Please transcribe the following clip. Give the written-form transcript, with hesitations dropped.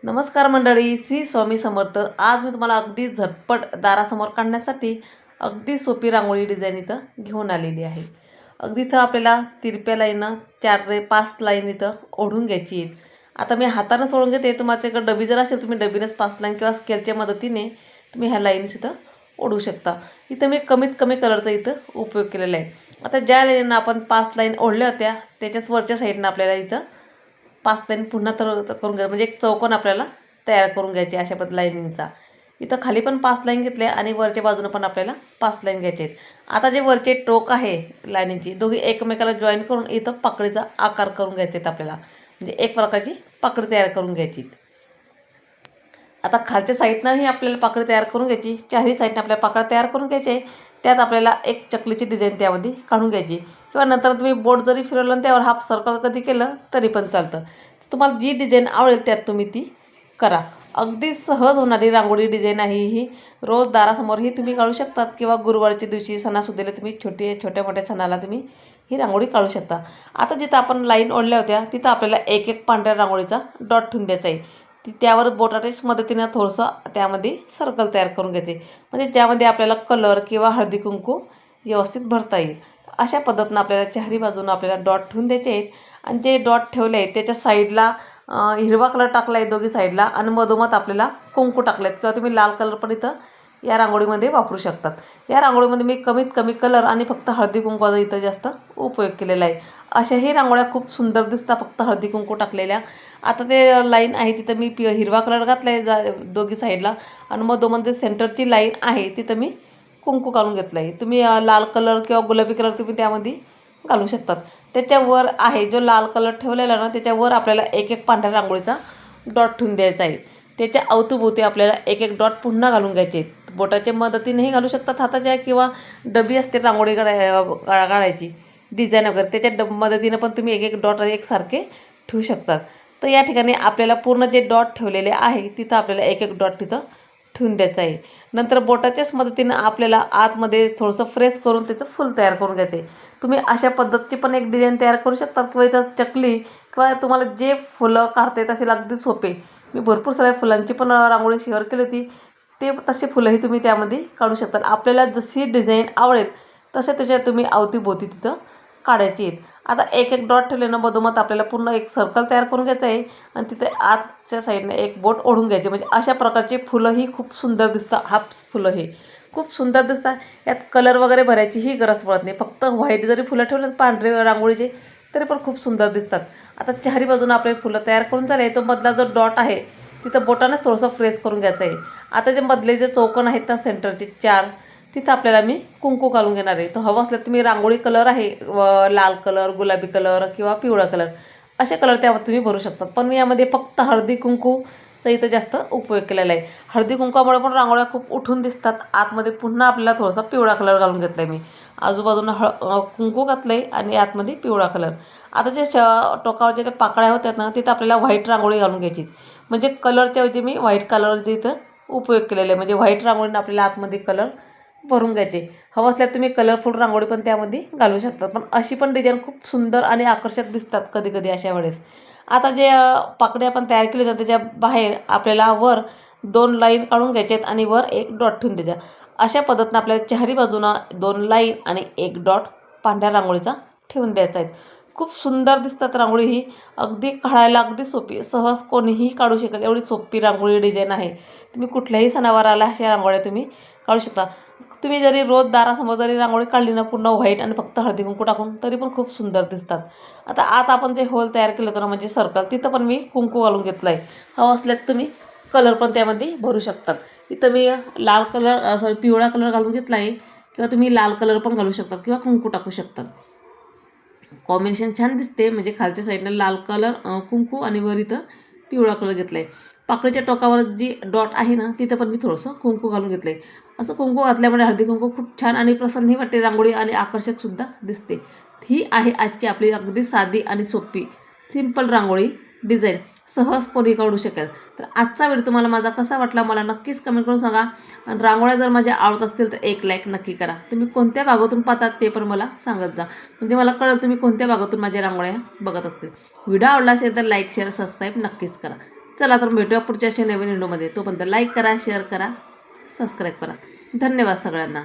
नमस्कार मंडळी, श्री स्वामी समर्थ. आज मी तुम्हाला अगदी झटपट दारासमोर काढण्यासाठी अगदी सोपी रांगोळी डिझाईन इथं घेऊन आलेली आहे. अगदी इथं आपल्याला तिरप्या लाईनं 4 ते 5 लाईन इथं ओढून घ्यायची आहेत. आता मी हातानं सोडून घेते. तुमच्याकडे डबी जर असेल तुम्ही डबीनंच 5 लाईन किंवा स्केलच्या मदतीने तुम्ही ह्या लाईन्स इथं ओढू शकता. इथं मी कमीत कमी कलरचा इथं उपयोग केलेला आहे. आता ज्या लाईननं आपण 5 लाईन ओढल्या होत्या त्याच्याच वरच्या साईडनं आपल्याला इथं 5 लाईन पुन्हा करून घ्या, म्हणजे एक चौकोन आपल्याला तयार करून घ्यायचे अशा लाईनिंगचा. इथं खाली पण 5 लाईन घेतले आणि वरच्या बाजूनं पण आपल्याला 5 लाईन घ्यायचे आहेत. आता जे वरचे टोक आहे लाईनिंगची दोघी एकमेकाला जॉईन करून इथं पाकळीचा आकार करून घ्यायचे आहेत आपल्याला, म्हणजे एक प्रकारची पाकळी तयार करून घ्यायची. आता खालच्या साईडनंही आपल्याला पाकळी तयार करून घ्यायची. चारही साईडनं आपल्याला पाकळ्या तयार करून घ्यायचे. त्यात आपल्याला एक चकलीची डिझाईन त्यामध्ये काढून घ्यायची, किंवा नंतर तुम्ही बोट जरी फिरवलं आणि त्यावर हाफ सर्कल कधी केलं तरी पण चालतं. तुम्हाला जी डिझाईन आवडेल त्यात तुम्ही ती करा. अगदी सहज होणारी रांगोळी डिझाईन आहे ही. रोज दारासमोरही तुम्ही काढू शकतात, किंवा गुरुवारच्या दिवशी सणासुदीला तुम्ही छोट्या मोठ्या सणाला तुम्ही ही रांगोळी काढू शकता. आता जिथं आपण लाईन ओढल्या होत्या तिथं आपल्याला एक एक पांढऱ्या रांगोळीचा डॉट ठेवून द्यायचा आहे. त्यावर बोटाच्या मदतीनं थोडंसं त्यामध्ये सर्कल तयार करून घ्यायचे, म्हणजे ज्यामध्ये आपल्याला कलर किंवा हळदी कुंकू व्यवस्थित भरता येईल. अशा पद्धतीनं आपल्याला चारही बाजूनं आपल्याला डॉट ठेवून द्यायचे आहेत. आणि जे डॉट ठेवले आहेत त्याच्या साईडला हिरवा कलर टाकला आहे दोघी साईडला, आणि मधोमध आपल्याला कुंकू टाकले आहेत, किंवा तुम्ही लाल कलर पण इथं या रांगोळीमध्ये वापरू शकतात. या रांगोळीमध्ये मी कमीत कमी कलर आणि फक्त हळदी कुंकूचा इथं जास्त उपयोग केलेला आहे. अशाही रांगोळ्या खूप सुंदर दिसतात फक्त हळदी कुंकू टाकलेल्या. आता ते लाईन आहे तिथं मी हिरवा कलर घातला आहे दोघी साईडला, आणि मधोमध सेंटरची लाईन आहे तिथं मी कुंकू घालून घेतलं आहे. तुम्ही लाल कलर किंवा गुलाबी कलर तुम्ही त्यामध्ये घालू शकतात. त्याच्यावर आहे जो लाल कलर ठेवलेला ना त्याच्यावर आपल्याला एक एक पांढऱ्या रांगोळीचा डॉट ठेवून द्यायचा आहे. त्याच्या अवतीभोवती आपल्याला एक एक डॉट पुन्हा घालून घ्यायचे आहेत. बोटाच्या मदतीनेही घालू शकतात हाताच्या, किंवा डबी असते रांगोळी काढायची डिझाईन वगैरे त्याच्या मदतीनं पण तुम्ही एक एक डॉट एकसारखे ठेवू शकतात. तर या ठिकाणी आपल्याला पूर्ण जे डॉट ठेवलेले आहे तिथं आपल्याला एक एक डॉट तिथं ठेवून द्यायचं आहे. नंतर बोटाच्याच मदतीनं आपल्याला आतमध्ये थोडंसं फ्रेश करून त्याचं फुल तयार करून घ्यायचं आहे. तुम्ही अशा पद्धतीची पण एक डिझाईन तयार करू शकतात, किंवा इथं चकली किंवा तुम्हाला जे फुलं काढता येत असेल अगदी सोपे. मी भरपूर साऱ्या फुलांची पण रांगोळी शेअर केली होती. ते तसे फुलंही तुम्ही त्यामध्ये काढू शकतात. आपल्याला जशी डिझाईन आवडेल तसे त्याच्या तुम्ही अवतीभोवती तिथं काढायची आहेत. आता एक एक डॉट ठेवले ना मधोमध आपल्याला पूर्ण एक सर्कल तयार करून घ्यायचं आहे, आणि तिथे आतच्या साईडने एक बोट ओढून घ्यायचे. म्हणजे अशा प्रकारचे फुलंही खूप सुंदर दिसतात. हात फुलं हे खूप सुंदर दिसतात. यात कलर वगैरे भरायचीही गरज पडत नाही. फक्त व्हाईट जरी फुलं ठेवले पांढरे रांगोळीचे तरी पण खूप सुंदर दिसतात. आता चारही बाजूनं आपले फुलं तयार करून झाले. तो मधला जो डॉट आहे तिथं बोटानेच थोडंसं फ्रेश करून घ्यायचं आहे. आता जे मधले जे चौकोन आहेत ना सेंटरचे 4, तिथं आपल्याला मी कुंकू घालून घेणार आहे. तो हवं असलं तुम्ही रांगोळी कलर आहे लाल कलर, गुलाबी कलर किंवा पिवळा कलर असे कलर त्यावर तुम्ही भरू शकतात. पण मी यामध्ये फक्त हळदी कुंकूचा इथं जास्त उपयोग केलेला आहे. हळदी कुंकामुळे पण रांगोळ्या खूप उठून दिसतात. आतमध्ये पुन्हा आपल्याला थोडासा पिवळा कलर घालून घेतला आहे मी. आजूबाजूनं कुंकू घातलं आहे आणि आतमध्ये पिवळा कलर. आता जे टोकावर जे पाकळ्या होत्या ना तिथं आपल्याला व्हाईट रांगोळी घालून घ्यायची. म्हणजे कलरच्या ऐवजी मी व्हाईट कलरचे इथं उपयोग केलेला आहे. म्हणजे व्हाईट रांगोळीनं आपल्याला आतमध्ये कलर भरून घ्यायचे. हवं असल्यास तुम्ही कलरफुल रांगोळी पण त्यामध्ये घालू शकतात. पण अशी पण डिझाईन खूप सुंदर आणि आकर्षक दिसतात कधी कधी अशा वेळेस. आता जे पाकळी आपण तयार केली जाते त्याच्या बाहेर आपल्याला वर 2 लाईन काढून घ्यायचे आहेत, आणि वर एक डॉट ठेवून द्यायचा. अशा पद्धतीनं आपल्याला चारही बाजूनं 2 लाईन आणि एक डॉट पांढऱ्या रांगोळीचा ठेवून द्यायचा आहे. खूप सुंदर दिसतात रांगोळी ही. अगदी काढायला अगदी सोपी, सहज कोणीही काढू शकेल एवढी सोपी रांगोळी डिझाईन आहे. तुम्ही कुठल्याही सणावाराला अशा रांगोळ्या तुम्ही काढू शकता. तुम्ही जरी रोज दारासमोर जरी रांगोळी काढली ना पूर्ण व्हाईट आणि फक्त हळदी कुंकू टाकून तरी पण खूप सुंदर दिसतात. आता आत आपण जे होल तयार केलं होतं ना म्हणजे सर्कल, तिथं पण मी कुंकू घालून घेतलं आहे. हवं असल्यास तुम्ही कलर पण त्यामध्ये भरू शकतात. इथं मी लाल कलर पिवळा कलर घालून घेतला आहे, किंवा तुम्ही लाल कलर पण घालू शकतात किंवा कुंकू टाकू शकतात. कॉम्बिनेशन छान दिसते. म्हणजे खालच्या साईडनं लाल कलर कुंकू आणि वर इथं पिवळा कलर घेतला आहे. पाकळीच्या टोकावर जी डॉट आहे ना तिथं पण मी थोडंसं कुंकू घालून घेतलं आहे. असं कुंकू घातल्यामुळे हळदी कुंकू खूप छान आणि प्रसन्नही वाटते रांगोळी, आणि आकर्षकसुद्धा दिसते. ही आहे आजची आपली अगदी साधी आणि सोपी सिंपल रांगोळी डिझाईन. सहज कोणी काढू शकेल. तर आजचा व्हिडिओ तुम्हाला माझा कसा वाटला मला नक्कीच कमेंट करून सांगा. आणि रांगोळ्या जर माझ्या आवडत असतील तर एक लाईक नक्की करा. तुम्ही कोणत्या भागातून पाहतात ते पण मला सांगत जा, म्हणजे मला कळेल तुम्ही कोणत्या भागातून माझ्या रांगोळ्या बघत असतील. व्हिडिओ आवडला असेल तर लाईक शेअर सबस्क्राईब नक्कीच करा. चला तर भेटूया पुढच्या अशा नवीन व्हिडिओमध्ये. तोपर्यंत लाईक करा, शेअर करा, सबस्क्राईब करा. धन्यवाद सगळ्यांना.